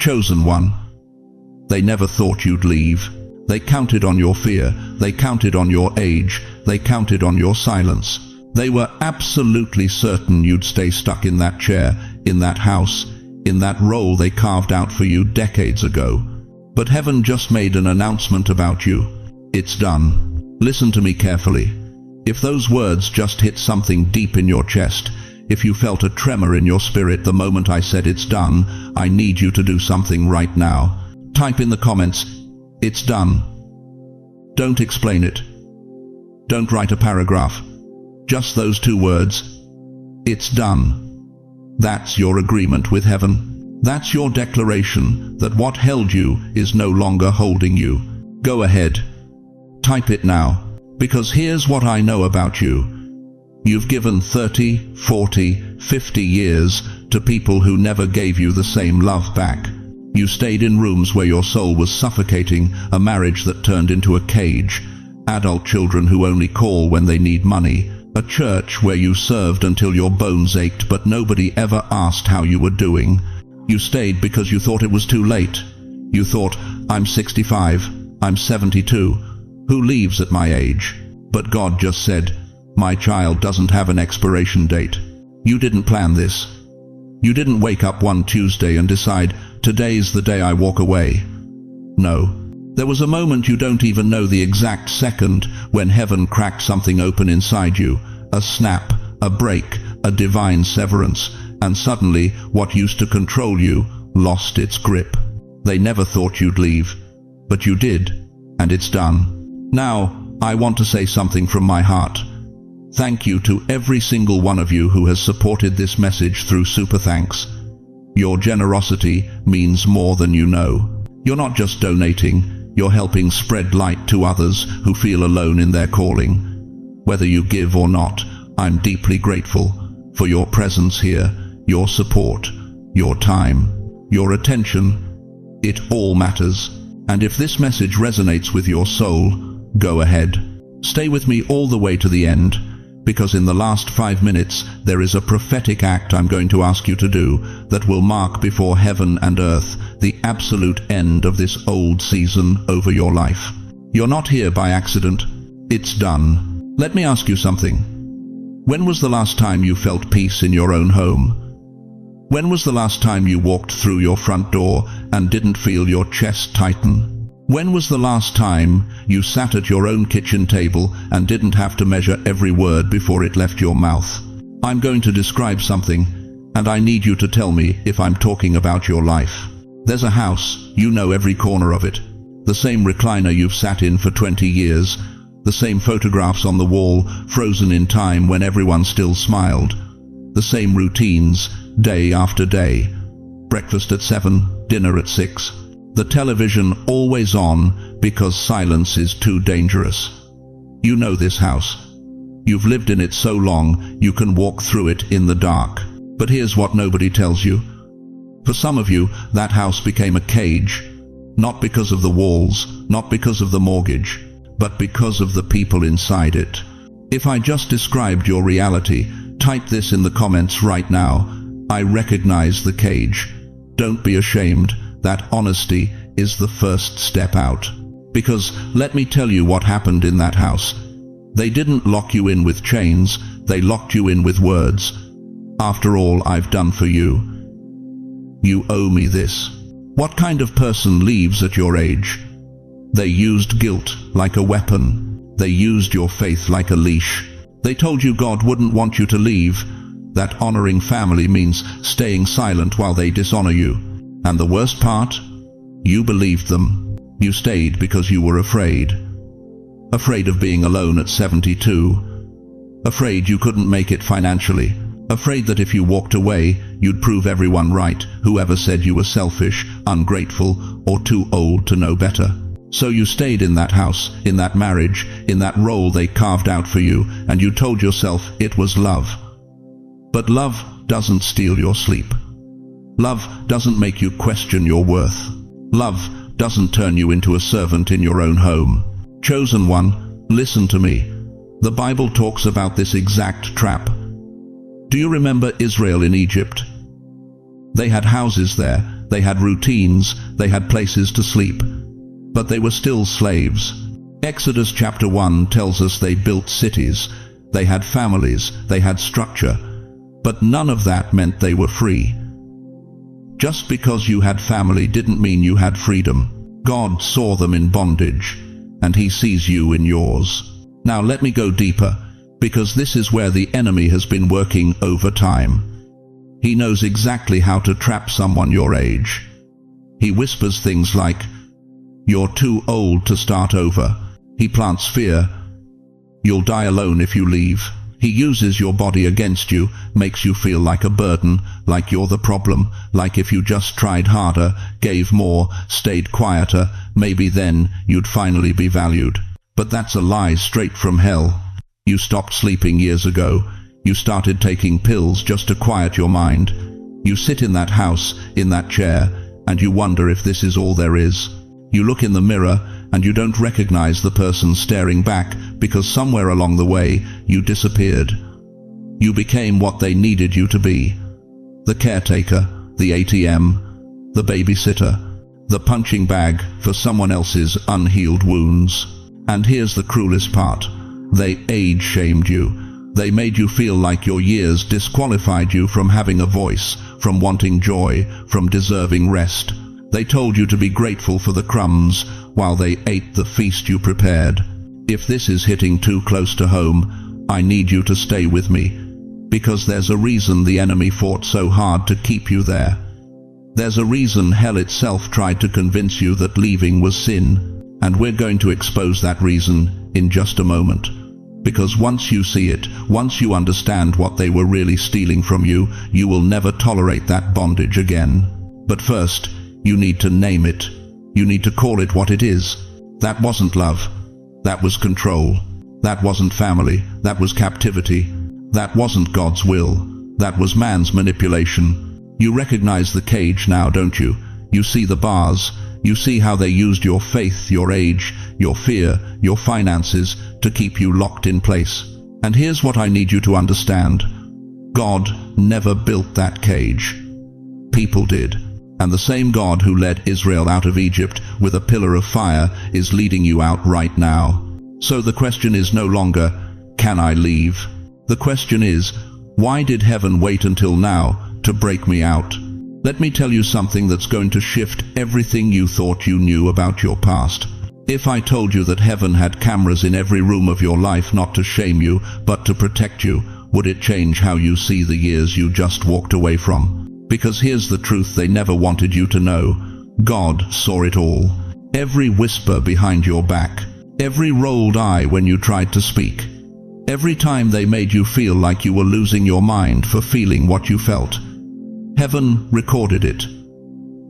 Chosen one. They never thought you'd leave. They counted on your fear. They counted on your age. They counted on your silence. They were absolutely certain you'd stay stuck in that chair, in that house, in that role they carved out for you decades ago. But heaven just made an announcement about you. It's done. Listen to me carefully. If those words just hit something deep in your chest, if you felt a tremor in your spirit the moment I said it's done, I need you to do something right now. Type in the comments, "It's done." Don't explain it. Don't write a paragraph. Just those two words. It's done. That's your agreement with heaven. That's your declaration that what held you is no longer holding you. Go ahead. Type it now. Because here's what I know about you. You've given 30, 40, 50 years to people who never gave you the same love back. You stayed in rooms where your soul was suffocating, a marriage that turned into a cage, adult children who only call when they need money, a church where you served until your bones ached but nobody ever asked how you were doing. You stayed because you thought it was too late. You thought, I'm 65, I'm 72, who leaves at my age? But God just said, my child doesn't have an expiration date. You didn't plan this. You didn't wake up one Tuesday and decide, today's the day I walk away. No. There was a moment you don't even know the exact second when heaven cracked something open inside you. A snap, a break, a divine severance, and suddenly what used to control you lost its grip. They never thought you'd leave, but you did, and it's done. Now, I want to say something from my heart. Thank you to every single one of you who has supported this message through Super Thanks. Your generosity means more than you know. You're not just donating, you're helping spread light to others who feel alone in their calling. Whether you give or not, I'm deeply grateful for your presence here, your support, your time, your attention. It all matters. And if this message resonates with your soul, go ahead. Stay with me all the way to the end, because in the last 5 minutes there is a prophetic act I'm going to ask you to do that will mark before heaven and earth the absolute end of this old season over your life. You're not here by accident. It's done. Let me ask you something. When was the last time you felt peace in your own home? When was the last time you walked through your front door and didn't feel your chest tighten? When was the last time you sat at your own kitchen table and didn't have to measure every word before it left your mouth? I'm going to describe something, and I need you to tell me if I'm talking about your life. There's a house, you know every corner of it. The same recliner you've sat in for 20 years. The same photographs on the wall, frozen in time when everyone still smiled. The same routines, day after day. Breakfast at 7, dinner at 6. The television always on because silence is too dangerous. You know this house. You've lived in it so long you can walk through it in the dark. But here's what nobody tells you. For some of you, that house became a cage. Not because of the walls, not because of the mortgage, but because of the people inside it. If I just described your reality, type this in the comments right now. I recognize the cage. Don't be ashamed. That honesty is the first step out. Because let me tell you what happened in that house. They didn't lock you in with chains, they locked you in with words. After all I've done for you, you owe me this. What kind of person leaves at your age? They used guilt like a weapon. They used your faith like a leash. They told you God wouldn't want you to leave. That honoring family means staying silent while they dishonor you. And the worst part? You believed them. You stayed because you were afraid. Afraid of being alone at 72. Afraid you couldn't make it financially. Afraid that if you walked away, you'd prove everyone right, whoever said you were selfish, ungrateful, or too old to know better. So you stayed in that house, in that marriage, in that role they carved out for you, and you told yourself it was love. But love doesn't steal your sleep. Love doesn't make you question your worth. Love doesn't turn you into a servant in your own home. Chosen one, listen to me. The Bible talks about this exact trap. Do you remember Israel in Egypt? They had houses there, they had routines, they had places to sleep. But they were still slaves. Exodus chapter 1 tells us they built cities, they had families, they had structure. But none of that meant they were free. Just because you had family didn't mean you had freedom. God saw them in bondage, and He sees you in yours. Now let me go deeper, because this is where the enemy has been working over time. He knows exactly how to trap someone your age. He whispers things like, "You're too old to start over." He plants fear. "You'll die alone if you leave." He uses your body against you, makes you feel like a burden, like you're the problem, like if you just tried harder, gave more, stayed quieter, maybe then you'd finally be valued. But that's a lie straight from hell. You stopped sleeping years ago. You started taking pills just to quiet your mind. You sit in that house, in that chair, and you wonder if this is all there is. You look in the mirror, and you don't recognize the person staring back because somewhere along the way you disappeared. You became what they needed you to be. The caretaker, the ATM, the babysitter, the punching bag for someone else's unhealed wounds. And here's the cruelest part. They age-shamed you. They made you feel like your years disqualified you from having a voice, from wanting joy, from deserving rest. They told you to be grateful for the crumbs while they ate the feast you prepared. If this is hitting too close to home, I need you to stay with me, because there's a reason the enemy fought so hard to keep you there. There's a reason hell itself tried to convince you that leaving was sin, and we're going to expose that reason in just a moment. Because once you see it, once you understand what they were really stealing from you, you will never tolerate that bondage again. But first, you need to name it. You need to call it what it is. That wasn't love. That was control. That wasn't family. That was captivity. That wasn't God's will. That was man's manipulation. You recognize the cage now, don't you? You see the bars. You see how they used your faith, your age, your fear, your finances to keep you locked in place. And here's what I need you to understand. God never built that cage. People did. And the same God who led Israel out of Egypt with a pillar of fire is leading you out right now. So the question is no longer, can I leave? The question is, why did heaven wait until now to break me out? Let me tell you something that's going to shift everything you thought you knew about your past. If I told you that heaven had cameras in every room of your life not to shame you, but to protect you, would it change how you see the years you just walked away from? Because here's the truth they never wanted you to know. God saw it all. Every whisper behind your back. Every rolled eye when you tried to speak. Every time they made you feel like you were losing your mind for feeling what you felt. Heaven recorded it.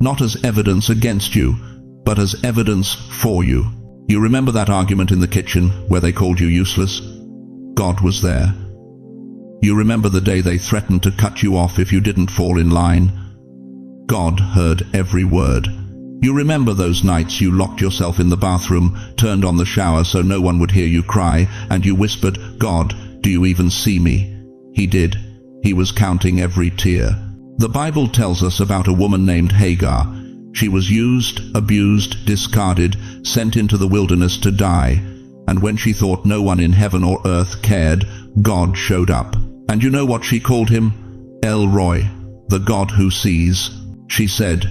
Not as evidence against you, but as evidence for you. You remember that argument in the kitchen where they called you useless? God was there. You remember the day they threatened to cut you off if you didn't fall in line? God heard every word. You remember those nights you locked yourself in the bathroom, turned on the shower so no one would hear you cry, and you whispered, "God, do you even see me?" He did. He was counting every tear. The Bible tells us about a woman named Hagar. She was used, abused, discarded, sent into the wilderness to die. And when she thought no one in heaven or earth cared, God showed up. And you know what she called him? El Roy, the God who sees. She said,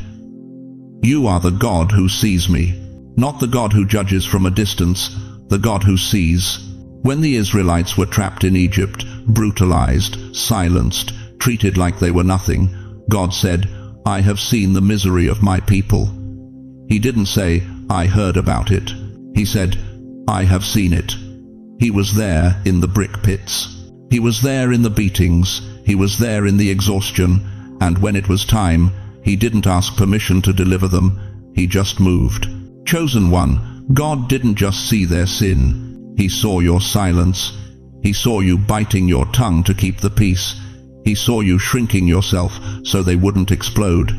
"You are the God who sees me." Not the God who judges from a distance, the God who sees. When the Israelites were trapped in Egypt, brutalized, silenced, treated like they were nothing, God said, "I have seen the misery of my people." He didn't say, "I heard about it." He said, "I have seen it." He was there in the brick pits. He was there in the beatings. He was there in the exhaustion. And when it was time, he didn't ask permission to deliver them. He just moved. Chosen one, God didn't just see their sin. He saw your silence. He saw you biting your tongue to keep the peace. He saw you shrinking yourself so they wouldn't explode.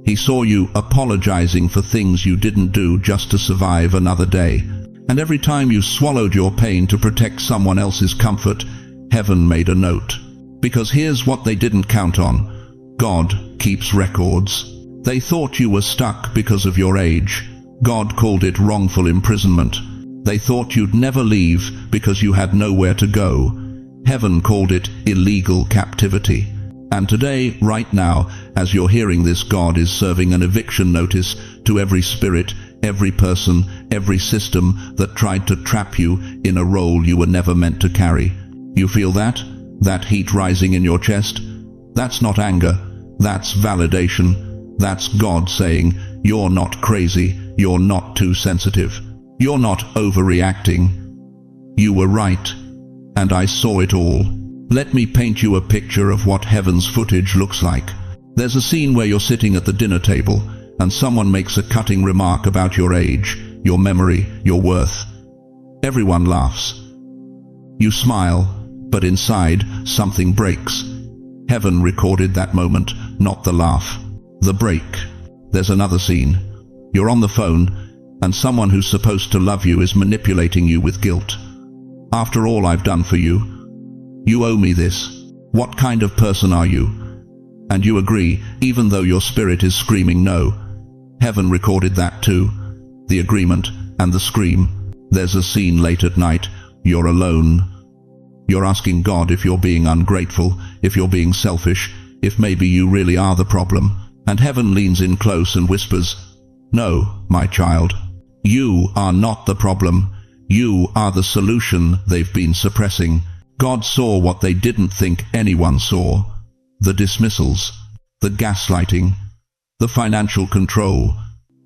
He saw you apologizing for things you didn't do just to survive another day. And every time you swallowed your pain to protect someone else's comfort, heaven made a note. Because here's what they didn't count on. God keeps records. They thought you were stuck because of your age. God called it wrongful imprisonment. They thought you'd never leave because you had nowhere to go. Heaven called it illegal captivity. And today, right now, as you're hearing this, God is serving an eviction notice to every spirit, every person, every system that tried to trap you in a role you were never meant to carry. You feel that? That heat rising in your chest? That's not anger. That's validation. That's God saying, you're not crazy. You're not too sensitive. You're not overreacting. You were right, and I saw it all. Let me paint you a picture of what heaven's footage looks like. There's a scene where you're sitting at the dinner table, and someone makes a cutting remark about your age, your memory, your worth. Everyone laughs. You smile, but inside, something breaks. Heaven recorded that moment, not the laugh. The break. There's another scene. You're on the phone, and someone who's supposed to love you is manipulating you with guilt. After all I've done for you, you owe me this. What kind of person are you? And you agree, even though your spirit is screaming no. Heaven recorded that too. The agreement and the scream. There's a scene late at night. You're alone. You're asking God if you're being ungrateful, if you're being selfish, if maybe you really are the problem. And heaven leans in close and whispers, "No, my child. You are not the problem. You are the solution they've been suppressing." God saw what they didn't think anyone saw. The dismissals, the gaslighting, the financial control,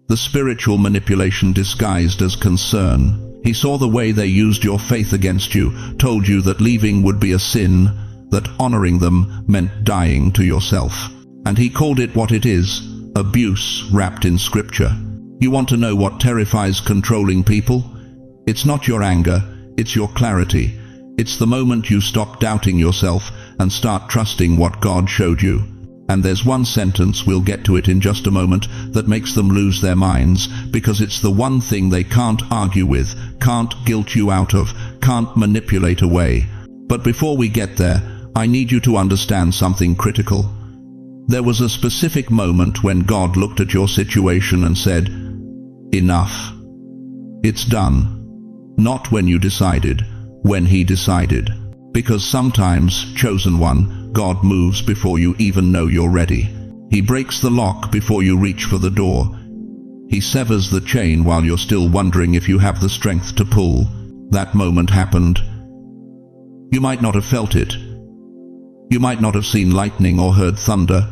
the spiritual manipulation disguised as concern. He saw the way they used your faith against you, told you that leaving would be a sin, that honoring them meant dying to yourself. And he called it what it is, abuse wrapped in scripture. You want to know what terrifies controlling people? It's not your anger, it's your clarity. It's the moment you stop doubting yourself and start trusting what God showed you. And there's one sentence, we'll get to it in just a moment, that makes them lose their minds, because it's the one thing they can't argue with, can't guilt you out of, can't manipulate away. But before we get there, I need you to understand something critical. There was a specific moment when God looked at your situation and said, "Enough. It's done." Not when you decided, when He decided. Because sometimes, chosen one, God moves before you even know you're ready. He breaks the lock before you reach for the door. He severs the chain while you're still wondering if you have the strength to pull. That moment happened. You might not have felt it. You might not have seen lightning or heard thunder.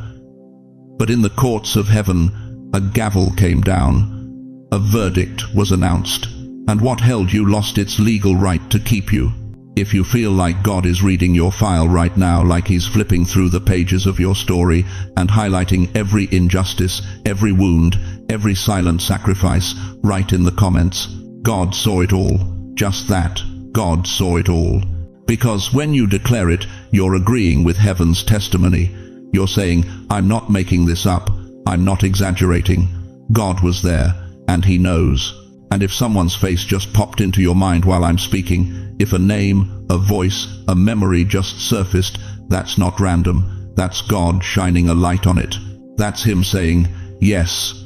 But in the courts of heaven, a gavel came down. A verdict was announced. And what held you lost its legal right to keep you. If you feel like God is reading your file right now, like He's flipping through the pages of your story and highlighting every injustice, every wound, every silent sacrifice, write in the comments, God saw it all. Just that, God saw it all. Because when you declare it, you're agreeing with heaven's testimony. You're saying, I'm not making this up. I'm not exaggerating. God was there, and He knows. And if someone's face just popped into your mind while I'm speaking, if a name, a voice, a memory just surfaced, that's not random. That's God shining a light on it. That's Him saying, yes,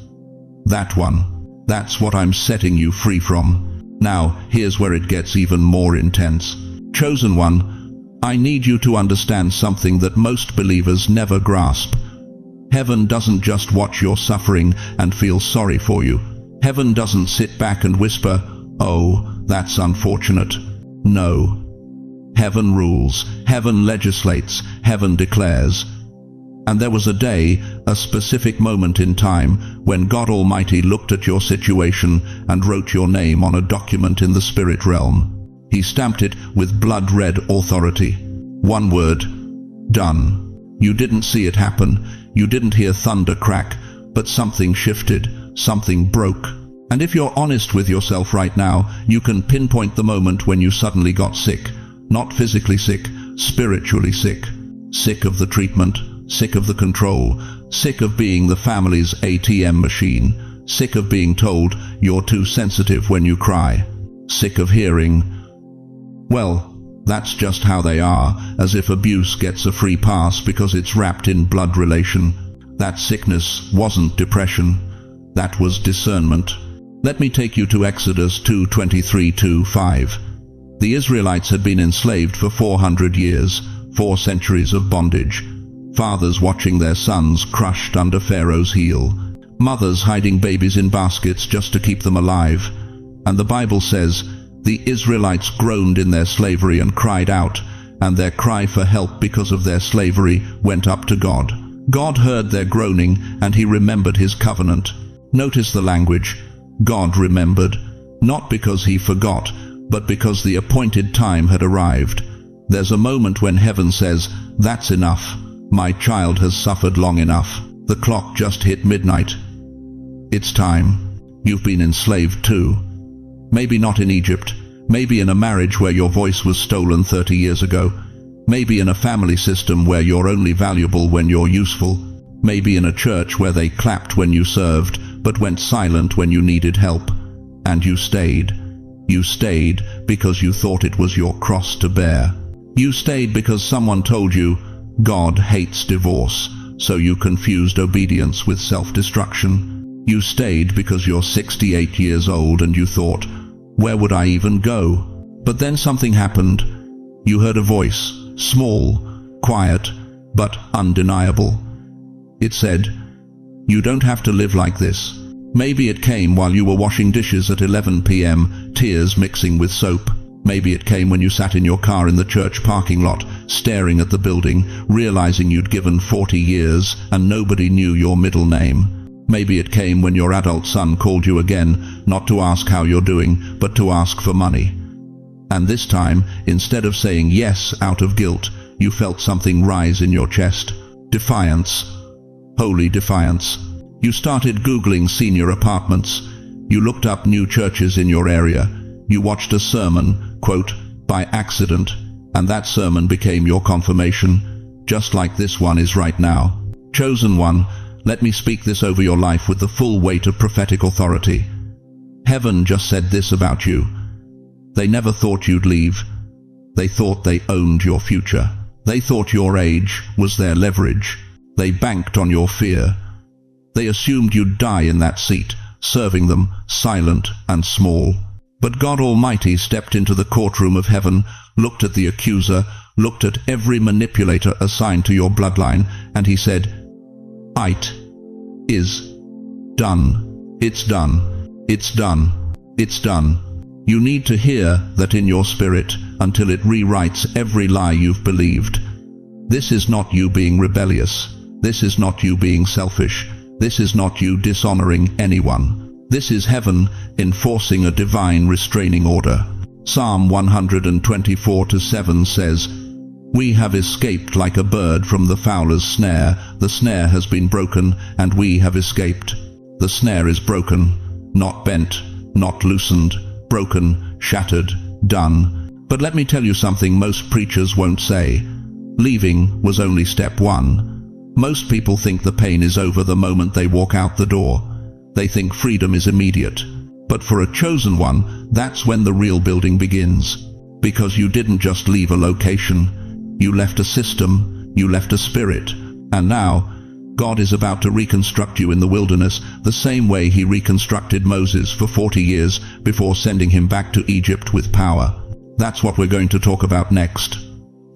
that one. That's what I'm setting you free from. Now, here's where it gets even more intense. Chosen one, I need you to understand something that most believers never grasp. Heaven doesn't just watch your suffering and feel sorry for you. Heaven doesn't sit back and whisper, oh, that's unfortunate. No. Heaven rules. Heaven legislates. Heaven declares. And there was a day, a specific moment in time, when God Almighty looked at your situation and wrote your name on a document in the spirit realm. He stamped it with blood-red authority. One word, done. You didn't see it happen. You didn't hear thunder crack, but something shifted. Something broke. And if you're honest with yourself right now, you can pinpoint the moment when you suddenly got sick. Not physically sick, spiritually sick. Sick of the treatment, sick of the control, sick of being the family's ATM machine, sick of being told you're too sensitive when you cry, sick of hearing, well, that's just how they are, as if abuse gets a free pass because it's wrapped in blood relation. That sickness wasn't depression. That was discernment. Let me take you to Exodus 2:23-5. The Israelites had been enslaved for 400 years, 4 centuries of bondage. Fathers watching their sons crushed under Pharaoh's heel. Mothers hiding babies in baskets just to keep them alive. And the Bible says, the Israelites groaned in their slavery and cried out, and their cry for help because of their slavery went up to God. God heard their groaning, and he remembered his covenant. Notice the language. God remembered, not because he forgot, but because the appointed time had arrived. There's a moment when heaven says, that's enough. My child has suffered long enough. The clock just hit midnight. It's time. You've been enslaved too. Maybe not in Egypt. Maybe in a marriage where your voice was stolen 30 years ago. Maybe in a family system where you're only valuable when you're useful. Maybe in a church where they clapped when you served, but went silent when you needed help. And you stayed. You stayed because you thought it was your cross to bear. You stayed because someone told you, God hates divorce, so you confused obedience with self-destruction. You stayed because you're 68 years old and you thought, where would I even go? But then something happened. You heard a voice, small, quiet, but undeniable. It said, you don't have to live like this. Maybe it came while you were washing dishes at 11 p.m., tears mixing with soap. Maybe it came when you sat in your car in the church parking lot, staring at the building, realizing you'd given 40 years and nobody knew your middle name. Maybe it came when your adult son called you again, not to ask how you're doing, but to ask for money. And this time, instead of saying yes out of guilt, you felt something rise in your chest. Defiance. Holy defiance. You started Googling senior apartments. You looked up new churches in your area. You watched a sermon, quote, by accident, and that sermon became your confirmation, just like this one is right now. Chosen one, let me speak this over your life with the full weight of prophetic authority. Heaven just said this about you. They never thought you'd leave. They thought they owned your future. They thought your age was their leverage. They banked on your fear. They assumed you'd die in that seat, serving them, silent and small. But God Almighty stepped into the courtroom of heaven, looked at the accuser, looked at every manipulator assigned to your bloodline, and he said, "It is done. It's done. It's done. It's done." You need to hear that in your spirit until it rewrites every lie you've believed. This is not you being rebellious. This is not you being selfish. This is not you dishonoring anyone. This is heaven enforcing a divine restraining order. Psalm 124:7 says, "We have escaped like a bird from the fowler's snare. The snare has been broken, and we have escaped." The snare is broken, not bent, not loosened, broken, shattered, done. But let me tell you something most preachers won't say. Leaving was only step one. Most people think the pain is over the moment they walk out the door. They think freedom is immediate. But for a chosen one, that's when the real building begins. Because you didn't just leave a location. You left a system, you left a spirit. And now, God is about to reconstruct you in the wilderness the same way he reconstructed Moses for 40 years before sending him back to Egypt with power. That's what we're going to talk about next.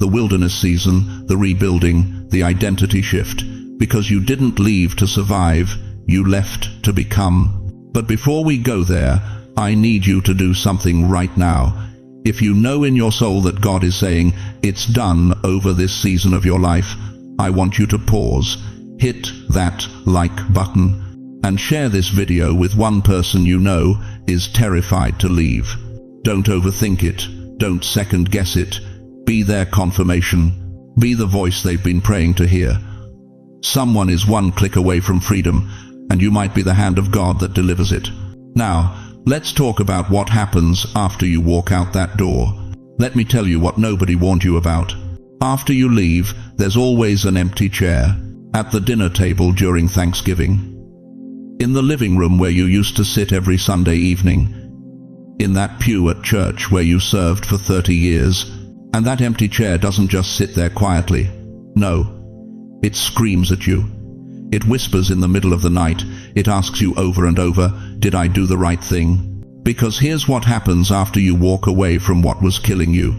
The wilderness season, the rebuilding, the identity shift. Because you didn't leave to survive, you left to become. But before we go there, I need you to do something right now. If you know in your soul that God is saying, it's done over this season of your life, I want you to pause, hit that like button, and share this video with one person you know is terrified to leave. Don't overthink it. Don't second guess it. Be their confirmation. Be the voice they've been praying to hear. Someone is one click away from freedom, and you might be the hand of God that delivers it. Now, let's talk about what happens after you walk out that door. Let me tell you what nobody warned you about. After you leave, there's always an empty chair. At the dinner table during Thanksgiving. In the living room where you used to sit every Sunday evening. In that pew at church where you served for 30 years. And that empty chair doesn't just sit there quietly. No, it screams at you. It whispers in the middle of the night. It asks you over and over, did I do the right thing? Because here's what happens after you walk away from what was killing you.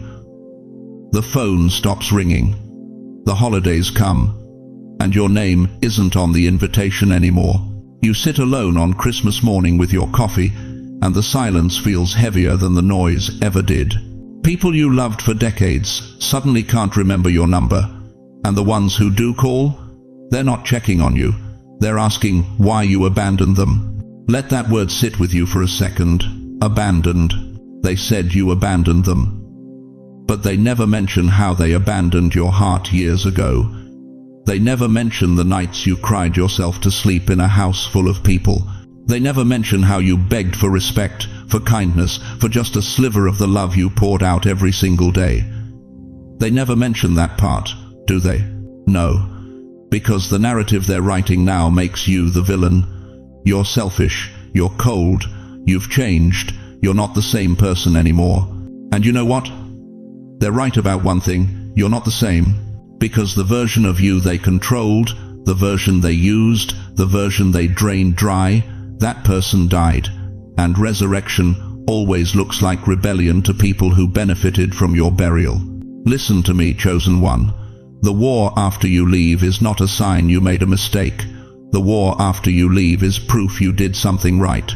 The phone stops ringing. The holidays come, and your name isn't on the invitation anymore. You sit alone on Christmas morning with your coffee, and the silence feels heavier than the noise ever did. People you loved for decades suddenly can't remember your number, and the ones who do call, they're not checking on you. They're asking why you abandoned them. Let that word sit with you for a second. Abandoned. They said you abandoned them. But they never mention how they abandoned your heart years ago. They never mention the nights you cried yourself to sleep in a house full of people. They never mention how you begged for respect, for kindness, for just a sliver of the love you poured out every single day. They never mention that part, do they? No. Because the narrative they're writing now makes you the villain. You're selfish, you're cold, you've changed, you're not the same person anymore. And you know what? They're right about one thing, you're not the same. Because the version of you they controlled, the version they used, the version they drained dry, that person died. And resurrection always looks like rebellion to people who benefited from your burial. Listen to me, chosen one. The war after you leave is not a sign you made a mistake. The war after you leave is proof you did something right.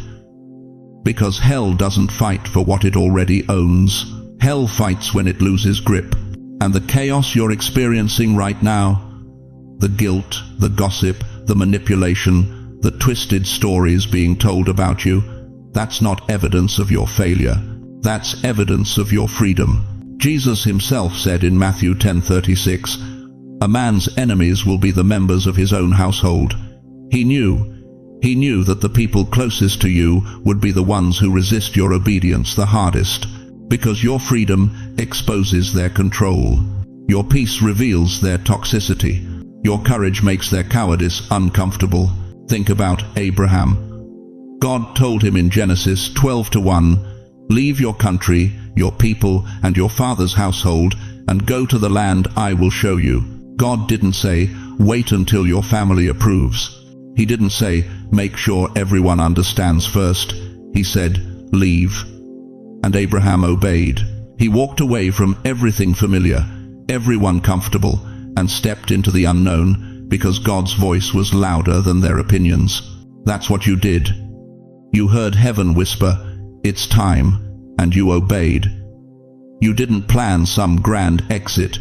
Because hell doesn't fight for what it already owns. Hell fights when it loses grip. And the chaos you're experiencing right now, the guilt, the gossip, the manipulation, the twisted stories being told about you, that's not evidence of your failure. That's evidence of your freedom. Jesus himself said in Matthew 10:36, "A man's enemies will be the members of his own household." He knew that the people closest to you would be the ones who resist your obedience the hardest, because your freedom exposes their control. Your peace reveals their toxicity. Your courage makes their cowardice uncomfortable. Think about Abraham. God told him in Genesis 12:1, "Leave your country, your people, and your father's household, and go to the land I will show you." God didn't say, "Wait until your family approves." He didn't say, "Make sure everyone understands first." He said, "Leave." And Abraham obeyed. He walked away from everything familiar, everyone comfortable, and stepped into the unknown, because God's voice was louder than their opinions. That's what you did. You heard heaven whisper, "It's time," and you obeyed. You didn't plan some grand exit.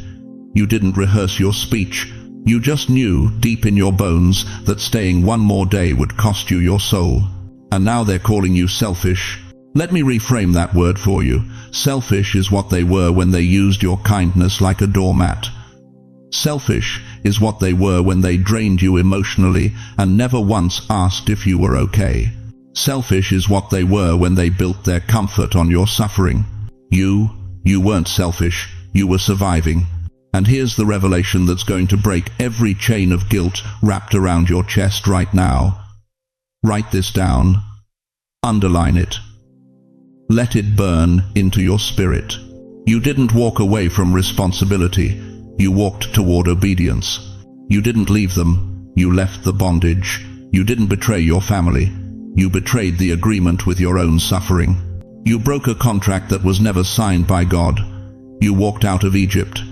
You didn't rehearse your speech. You just knew deep in your bones that staying one more day would cost you your soul. And now they're calling you selfish. Let me reframe that word for you. Selfish is what they were when they used your kindness like a doormat. Selfish is what they were when they drained you emotionally and never once asked if you were okay. Selfish is what they were when they built their comfort on your suffering. You weren't selfish, you were surviving. And here's the revelation that's going to break every chain of guilt wrapped around your chest right now. Write this down. Underline it. Let it burn into your spirit. You didn't walk away from responsibility. You walked toward obedience. You didn't leave them. You left the bondage. You didn't betray your family. You betrayed the agreement with your own suffering. You broke a contract that was never signed by God. You walked out of Egypt.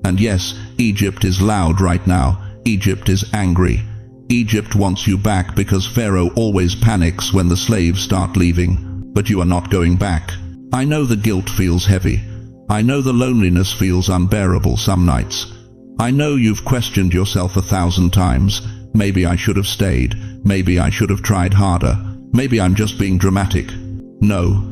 And yes, Egypt is loud right now. Egypt is angry. Egypt wants you back because Pharaoh always panics when the slaves start leaving. But you are not going back. I know the guilt feels heavy. I know the loneliness feels unbearable some nights. I know you've questioned yourself 1,000 times. Maybe I should have stayed. Maybe I should have tried harder. Maybe I'm just being dramatic. No.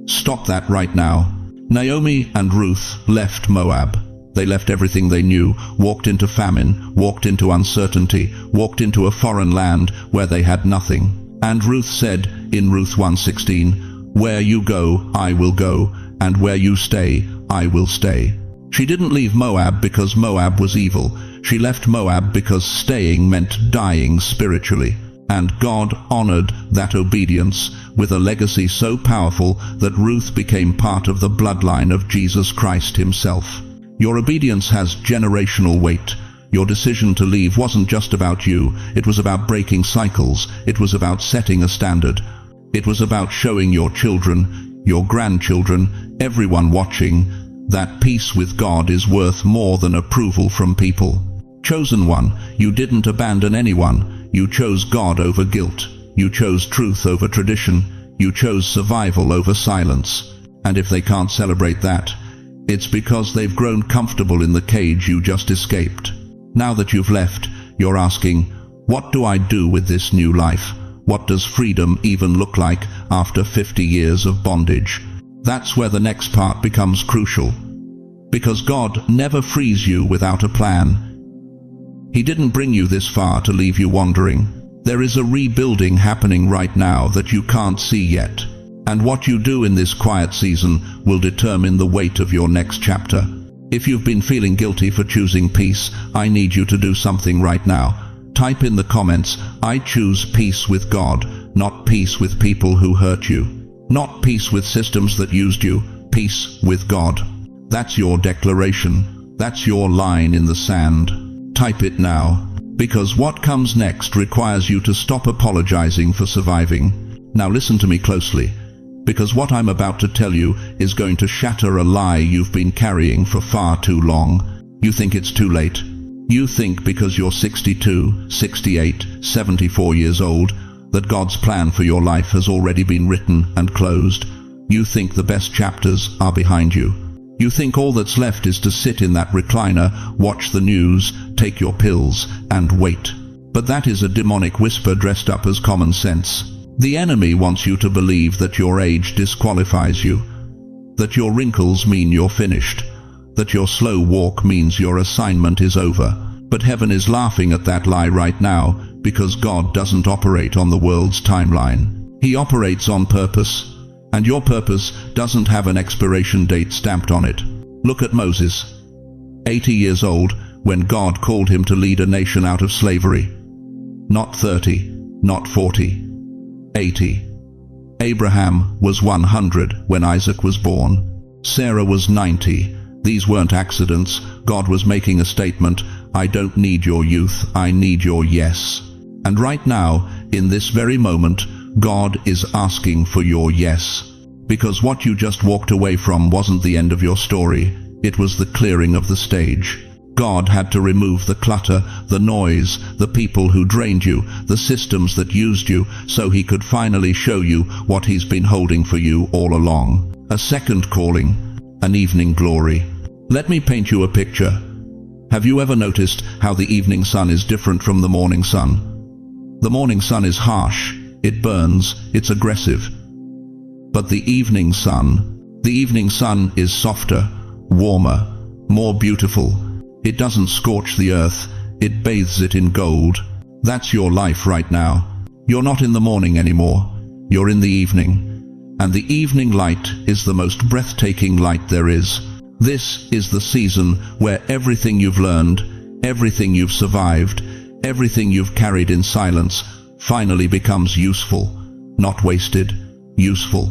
Stop that right now. Naomi and Ruth left Moab. They left everything they knew, walked into famine, walked into uncertainty, walked into a foreign land where they had nothing. And Ruth said in Ruth 1:16, "Where you go, I will go, and where you stay, I will stay." She didn't leave Moab because Moab was evil. She left Moab because staying meant dying spiritually. And God honored that obedience with a legacy so powerful that Ruth became part of the bloodline of Jesus Christ himself. Your obedience has generational weight. Your decision to leave wasn't just about you. It was about breaking cycles. It was about setting a standard. It was about showing your children, your grandchildren, everyone watching, that peace with God is worth more than approval from people. Chosen one, you didn't abandon anyone. You chose God over guilt. You chose truth over tradition. You chose survival over silence. And if they can't celebrate that, it's because they've grown comfortable in the cage you just escaped. Now that you've left, you're asking, what do I do with this new life? What does freedom even look like after 50 years of bondage? That's where the next part becomes crucial. Because God never frees you without a plan. He didn't bring you this far to leave you wandering. There is a rebuilding happening right now that you can't see yet. And what you do in this quiet season will determine the weight of your next chapter. If you've been feeling guilty for choosing peace, I need you to do something right now. Type in the comments, I choose peace with God, not peace with people who hurt you. Not peace with systems that used you, peace with God. That's your declaration. That's your line in the sand. Type it now. Because what comes next requires you to stop apologizing for surviving. Now listen to me closely. Because what I'm about to tell you is going to shatter a lie you've been carrying for far too long. You think it's too late. You think because you're 62, 68, 74 years old, that God's plan for your life has already been written and closed. You think the best chapters are behind you. You think all that's left is to sit in that recliner, watch the news, take your pills, and wait. But that is a demonic whisper dressed up as common sense. The enemy wants you to believe that your age disqualifies you, that your wrinkles mean you're finished, that your slow walk means your assignment is over. But heaven is laughing at that lie right now, because God doesn't operate on the world's timeline. He operates on purpose, and your purpose doesn't have an expiration date stamped on it. Look at Moses, 80 years old, when God called him to lead a nation out of slavery. Not 30, not 40. 80. Abraham was 100 when Isaac was born. Sarah was 90. These weren't accidents. God was making a statement. I don't need your youth, I need your yes. And right now, in this very moment, God is asking for your yes. Because what you just walked away from wasn't the end of your story. It was the clearing of the stage. God had to remove the clutter, the noise, the people who drained you, the systems that used you, so he could finally show you what he's been holding for you all along. A second calling, an evening glory. Let me paint you a picture. Have you ever noticed how the evening sun is different from the morning sun? The morning sun is harsh, it burns, it's aggressive. But the evening sun is softer, warmer, more beautiful. It doesn't scorch the earth, it bathes it in gold. That's your life right now. You're not in the morning anymore, you're in the evening. And the evening light is the most breathtaking light there is. This is the season where everything you've learned, everything you've survived, everything you've carried in silence, finally becomes useful. Not wasted, useful.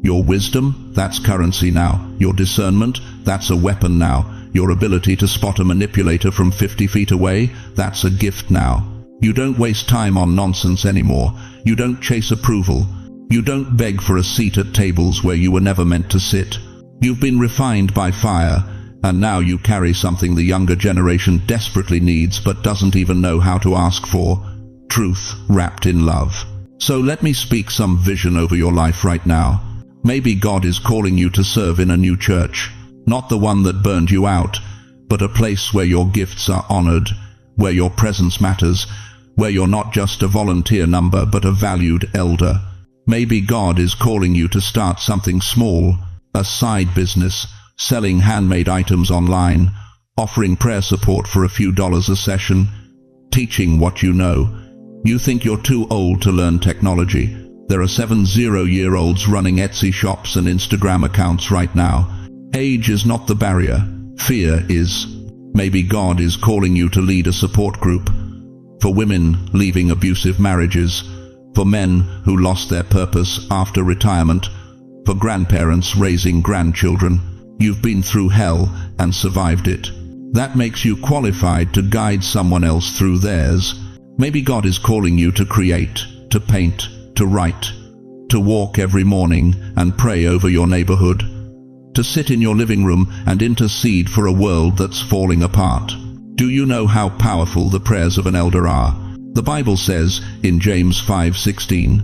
Your wisdom, that's currency now. Your discernment, that's a weapon now. Your ability to spot a manipulator from 50 feet away, that's a gift now. You don't waste time on nonsense anymore. You don't chase approval. You don't beg for a seat at tables where you were never meant to sit. You've been refined by fire, and now you carry something the younger generation desperately needs but doesn't even know how to ask for. Truth wrapped in love. So let me speak some vision over your life right now. Maybe God is calling you to serve in a new church. Not the one that burned you out, but a place where your gifts are honored, where your presence matters, where you're not just a volunteer number but a valued elder. Maybe God is calling you to start something small, a side business, selling handmade items online, offering prayer support for a few dollars a session, teaching what you know. You think you're too old to learn technology. There are 70-year-olds running Etsy shops and Instagram accounts right now. Age is not the barrier, fear is. Maybe God is calling you to lead a support group for women leaving abusive marriages, for men who lost their purpose after retirement, for grandparents raising grandchildren. You've been through hell and survived it. That makes you qualified to guide someone else through theirs. Maybe God is calling you to create, to paint, to write, to walk every morning and pray over your neighborhood, to sit in your living room and intercede for a world that's falling apart. Do you know how powerful the prayers of an elder are? The Bible says in James 5:16,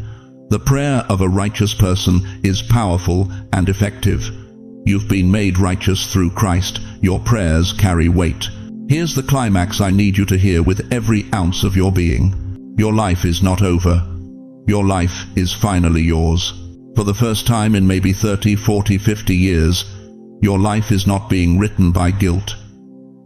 "The prayer of a righteous person is powerful and effective." You've been made righteous through Christ. Your prayers carry weight. Here's the climax I need you to hear with every ounce of your being. Your life is not over. Your life is finally yours. For the first time in maybe 30, 40, 50 years, your life is not being written by guilt.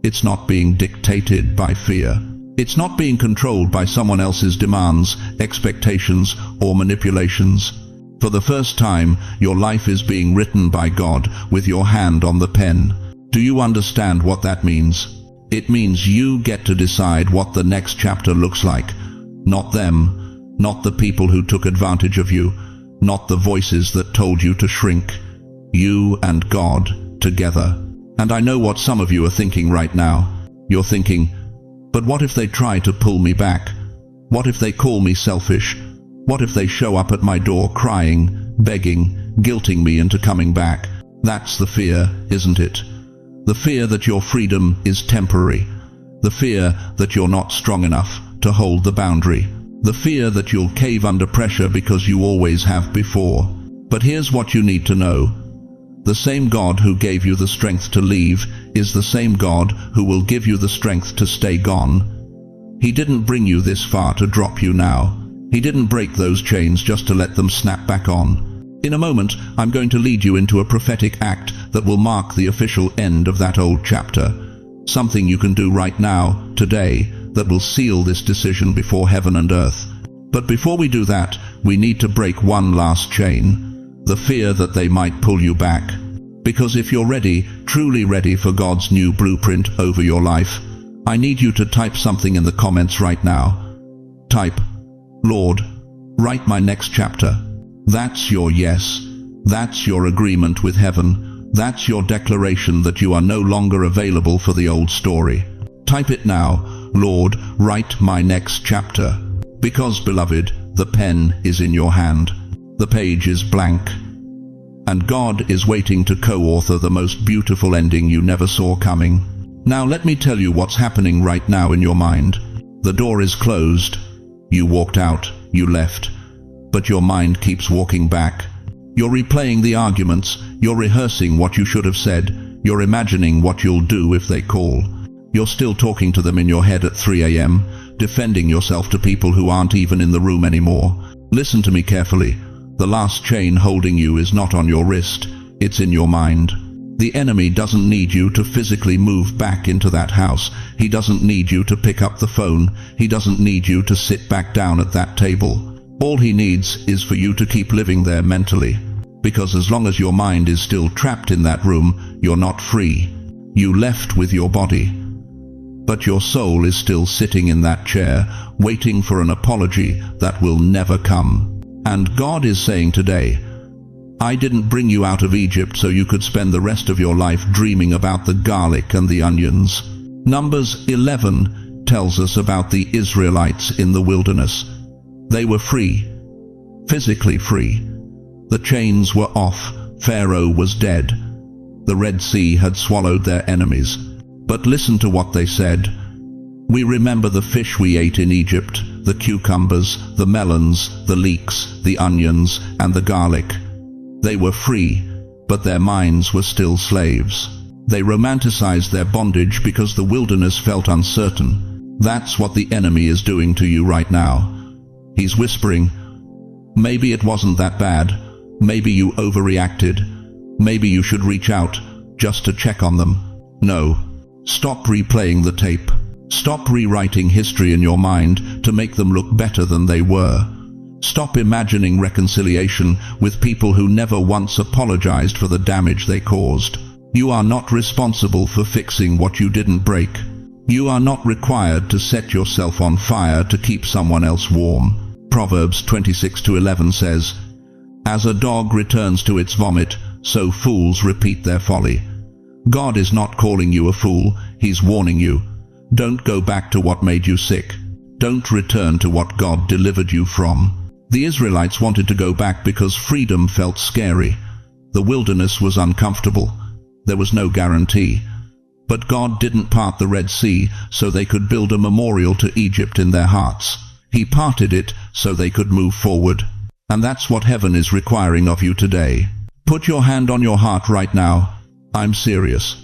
It's not being dictated by fear. It's not being controlled by someone else's demands, expectations, or manipulations. For the first time, your life is being written by God with your hand on the pen. Do you understand what that means? It means you get to decide what the next chapter looks like. Not them, not the people who took advantage of you, not the voices that told you to shrink. You and God together. And I know what some of you are thinking right now. You're thinking, but what if they try to pull me back? What if they call me selfish? What if they show up at my door crying, begging, guilting me into coming back? That's the fear, isn't it? The fear that your freedom is temporary. The fear that you're not strong enough to hold the boundary. The fear that you'll cave under pressure because you always have before. But here's what you need to know. The same God who gave you the strength to leave is the same God who will give you the strength to stay gone. He didn't bring you this far to drop you now. He didn't break those chains just to let them snap back on. In a moment, I'm going to lead you into a prophetic act that will mark the official end of that old chapter. Something you can do right now, today, that will seal this decision before heaven and earth. But before we do that, we need to break one last chain. The fear that they might pull you back. Because if you're ready, truly ready for God's new blueprint over your life, I need you to type something in the comments right now. Type, "Lord, write my next chapter." That's your yes. That's your agreement with heaven. That's your declaration that you are no longer available for the old story. Type it now, "Lord, write my next chapter." Because, beloved, the pen is in your hand. The page is blank. And God is waiting to co-author the most beautiful ending you never saw coming. Now let me tell you what's happening right now in your mind. The door is closed. You walked out, you left. But your mind keeps walking back. You're replaying the arguments, you're rehearsing what you should have said, you're imagining what you'll do if they call. You're still talking to them in your head at 3 a.m., defending yourself to people who aren't even in the room anymore. Listen to me carefully. The last chain holding you is not on your wrist, it's in your mind. The enemy doesn't need you to physically move back into that house. He doesn't need you to pick up the phone. He doesn't need you to sit back down at that table. All he needs is for you to keep living there mentally. Because as long as your mind is still trapped in that room, you're not free. You left with your body. But your soul is still sitting in that chair, waiting for an apology that will never come. And God is saying today, I didn't bring you out of Egypt so you could spend the rest of your life dreaming about the garlic and the onions. Numbers 11 tells us about the Israelites in the wilderness. They were free, physically free. The chains were off. Pharaoh was dead. The Red Sea had swallowed their enemies. But listen to what they said. We remember the fish we ate in Egypt, the cucumbers, the melons, the leeks, the onions, and the garlic. They were free, but their minds were still slaves. They romanticized their bondage because the wilderness felt uncertain. That's what the enemy is doing to you right now. He's whispering, maybe it wasn't that bad. Maybe you overreacted. Maybe you should reach out just to check on them. No. Stop replaying the tape. Stop rewriting history in your mind to make them look better than they were. Stop imagining reconciliation with people who never once apologized for the damage they caused. You are not responsible for fixing what you didn't break. You are not required to set yourself on fire to keep someone else warm. Proverbs 26:11 says, As a dog returns to its vomit, so fools repeat their folly. God is not calling you a fool, He's warning you. Don't go back to what made you sick. Don't return to what God delivered you from. The Israelites wanted to go back because freedom felt scary. The wilderness was uncomfortable. There was no guarantee. But God didn't part the Red Sea so they could build a memorial to Egypt in their hearts. He parted it so they could move forward. And that's what heaven is requiring of you today. Put your hand on your heart right now. I'm serious.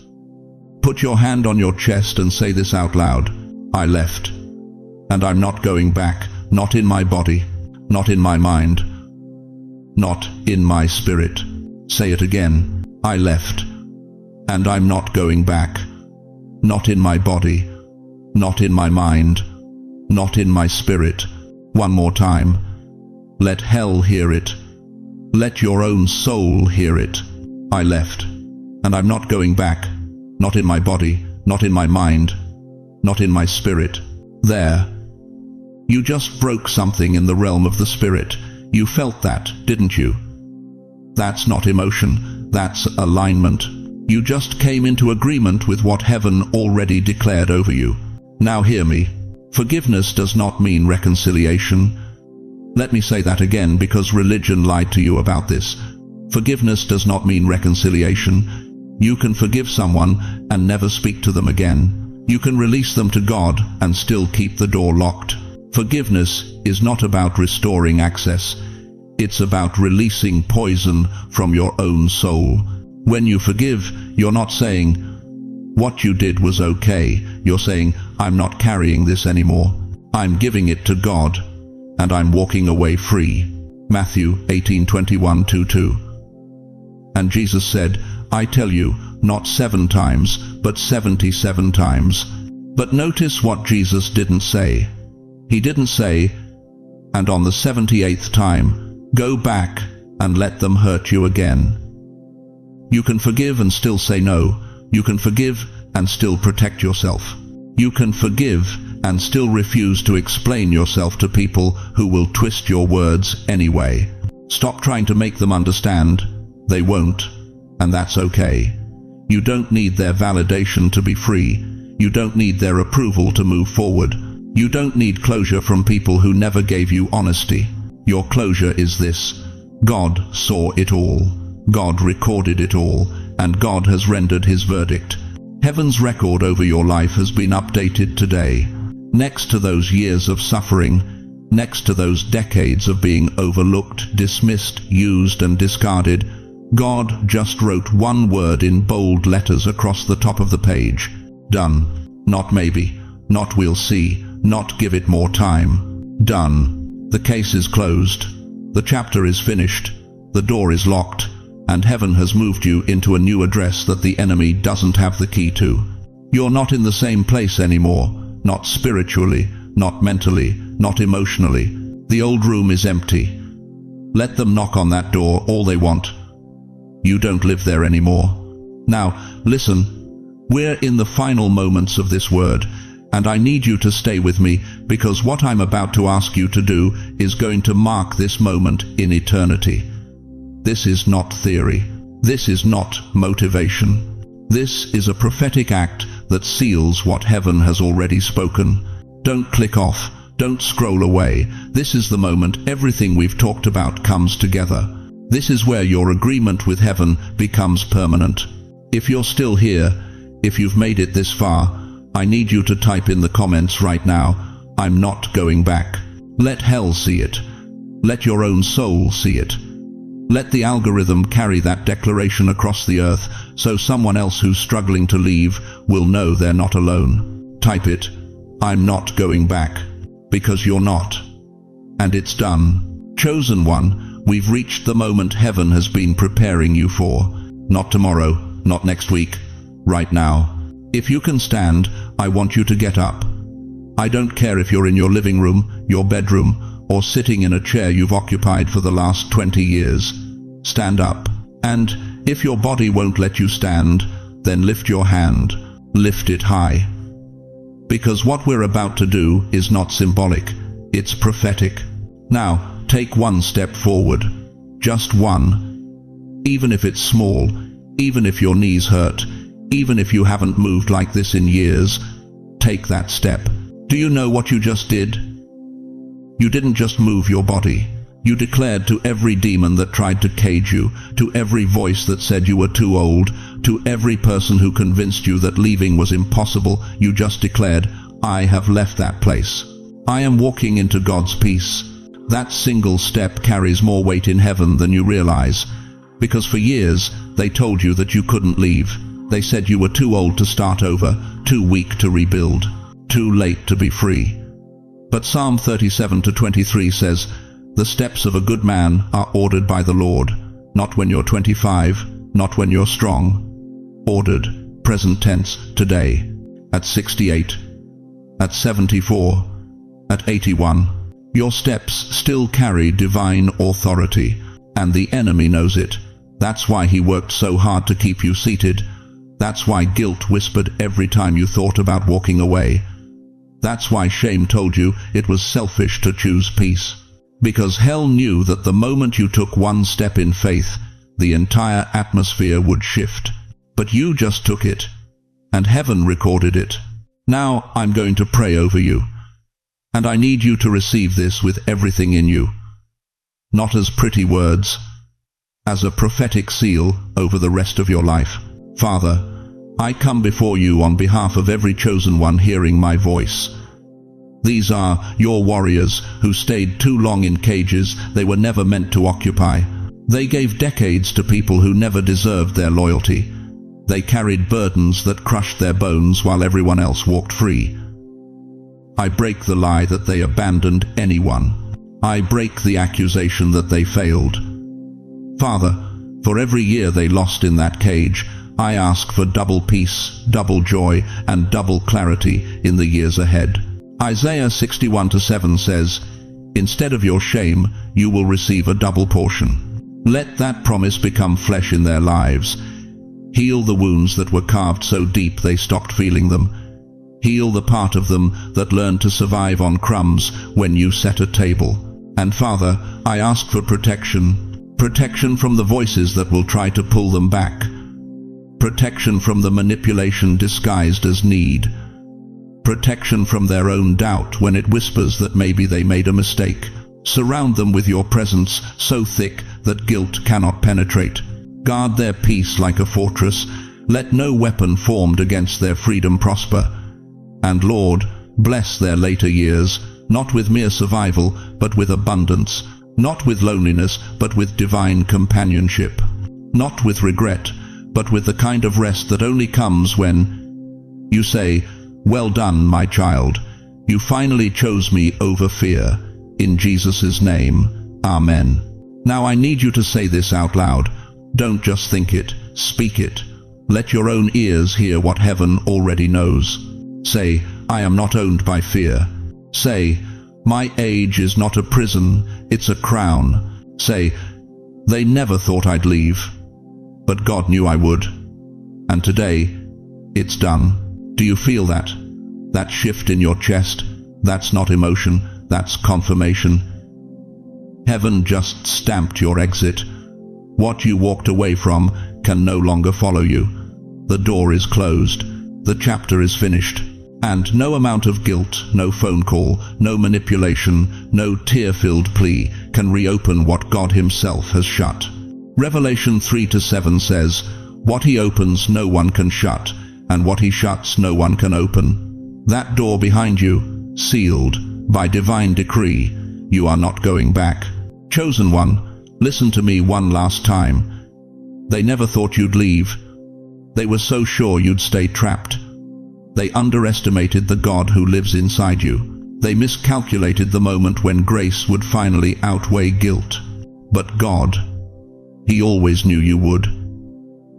Put your hand on your chest and say this out loud. I left. And I'm not going back, not in my body, not in my mind, not in my spirit. Say it again. I left. And I'm not going back, not in my body, not in my mind, not in my spirit. One more time. Let hell hear it. Let your own soul hear it. I left. And I'm not going back, not in my body, not in my mind, not in my spirit. There. You just broke something in the realm of the spirit. You felt that, didn't you? That's not emotion, that's alignment. You just came into agreement with what heaven already declared over you. Now hear me. Forgiveness does not mean reconciliation. Let me say that again because religion lied to you about this. Forgiveness does not mean reconciliation. You can forgive someone and never speak to them again. You can release them to God and still keep the door locked. Forgiveness is not about restoring access. It's about releasing poison from your own soul. When you forgive, you're not saying, what you did was okay. You're saying, I'm not carrying this anymore. I'm giving it to God, and I'm walking away free. Matthew 18:21-2. And Jesus said, I tell you, not 7 times, but 77 times. But notice what Jesus didn't say. He didn't say, and on the 78th time, go back and let them hurt you again. You can forgive and still say no. You can forgive and still protect yourself. You can forgive and still refuse to explain yourself to people who will twist your words anyway. Stop trying to make them understand. They won't, and that's okay. You don't need their validation to be free. You don't need their approval to move forward. You don't need closure from people who never gave you honesty. Your closure is this. God saw it all. God recorded it all, and God has rendered His verdict. Heaven's record over your life has been updated today. Next to those years of suffering, next to those decades of being overlooked, dismissed, used, and discarded, God just wrote one word in bold letters across the top of the page. Done. Not maybe, not we'll see, not give it more time. Done. The case is closed. The chapter is finished. The door is locked. And heaven has moved you into a new address that the enemy doesn't have the key to. You're not in the same place anymore, not spiritually, not mentally, not emotionally. The old room is empty. Let them knock on that door all they want. You don't live there anymore. Now, listen, we're in the final moments of this word, and I need you to stay with me because what I'm about to ask you to do is going to mark this moment in eternity. This is not theory. This is not motivation. This is a prophetic act that seals what heaven has already spoken. Don't click off. Don't scroll away. This is the moment everything we've talked about comes together. This is where your agreement with heaven becomes permanent. If you're still here, if you've made it this far, I need you to type in the comments right now, I'm not going back. Let hell see it. Let your own soul see it. Let the algorithm carry that declaration across the earth so someone else who's struggling to leave will know they're not alone. Type it, I'm not going back, because you're not. And it's done. Chosen one, we've reached the moment heaven has been preparing you for. Not tomorrow, not next week, right now. If you can stand, I want you to get up. I don't care if you're in your living room, your bedroom, or sitting in a chair you've occupied for the last 20 years. Stand up. And if your body won't let you stand, then lift your hand. Lift it high. Because what we're about to do is not symbolic, it's prophetic. Now, take one step forward. Just one. Even if it's small, even if your knees hurt, Even if you haven't moved like this in years, take that step. Do you know what you just did? You didn't just move your body. You declared to every demon that tried to cage you, to every voice that said you were too old, to every person who convinced you that leaving was impossible, you just declared, I have left that place. I am walking into God's peace. That single step carries more weight in heaven than you realize, because for years they told you that you couldn't leave. They said you were too old to start over, too weak to rebuild, too late to be free. But Psalm 37:23 says, the steps of a good man are ordered by the Lord, not when you're 25, not when you're strong. Ordered, present tense, today, at 68, at 74, at 81. Your steps still carry divine authority, and the enemy knows it. That's why he worked so hard to keep you seated. That's why guilt whispered every time you thought about walking away. That's why shame told you it was selfish to choose peace. Because hell knew that the moment you took one step in faith, the entire atmosphere would shift. But you just took it, and heaven recorded it. Now I'm going to pray over you, and I need you to receive this with everything in you. Not as pretty words, as a prophetic seal over the rest of your life. Father, I come before you on behalf of every chosen one hearing my voice. These are your warriors who stayed too long in cages they were never meant to occupy. They gave decades to people who never deserved their loyalty. They carried burdens that crushed their bones while everyone else walked free. I break the lie that they abandoned anyone. I break the accusation that they failed. Father, for every year they lost in that cage, I ask for double peace, double joy, and double clarity in the years ahead. Isaiah 61:7 says, instead of your shame, you will receive a double portion. Let that promise become flesh in their lives. Heal the wounds that were carved so deep they stopped feeling them. Heal the part of them that learned to survive on crumbs when you set a table. And Father, I ask for protection. Protection from the voices that will try to pull them back. Protection from the manipulation disguised as need. Protection from their own doubt when it whispers that maybe they made a mistake. Surround them with your presence so thick that guilt cannot penetrate. Guard their peace like a fortress. Let no weapon formed against their freedom prosper. And Lord, bless their later years, not with mere survival, but with abundance. Not with loneliness, but with divine companionship. Not with regret, but with the kind of rest that only comes when you say, well done, my child. You finally chose me over fear. In Jesus' name, Amen. Now I need you to say this out loud. Don't just think it, speak it. Let your own ears hear what heaven already knows. Say, I am not owned by fear. Say, my age is not a prison, it's a crown. Say, they never thought I'd leave, but God knew I would. And today, it's done. Do you feel that? That shift in your chest? That's not emotion, that's confirmation. Heaven just stamped your exit. What you walked away from can no longer follow you. The door is closed. The chapter is finished. And no amount of guilt, no phone call, no manipulation, no tear-filled plea can reopen what God Himself has shut. Revelation 3:7 says, what He opens no one can shut, and what He shuts no one can open. That door behind you, sealed by divine decree, you are not going back. Chosen one, listen to me one last time. They never thought you'd leave. They were so sure you'd stay trapped. They underestimated the God who lives inside you. They miscalculated the moment when grace would finally outweigh guilt. But God, He always knew you would.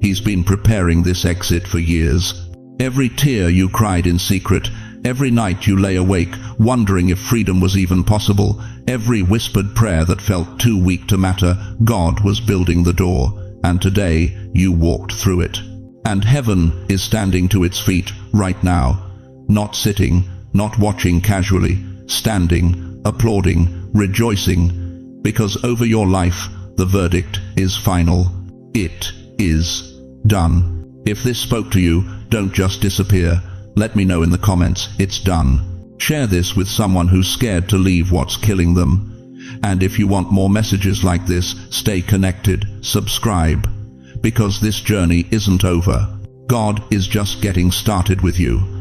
He's been preparing this exit for years. Every tear you cried in secret, every night you lay awake, wondering if freedom was even possible, every whispered prayer that felt too weak to matter, God was building the door, and today you walked through it. And heaven is standing to its feet right now, not sitting, not watching casually, standing, applauding, rejoicing, because over your life the verdict is final. It is done. If this spoke to you, don't just disappear. Let me know in the comments, it's done. Share this with someone who's scared to leave what's killing them. And if you want more messages like this, stay connected, subscribe. Because this journey isn't over. God is just getting started with you.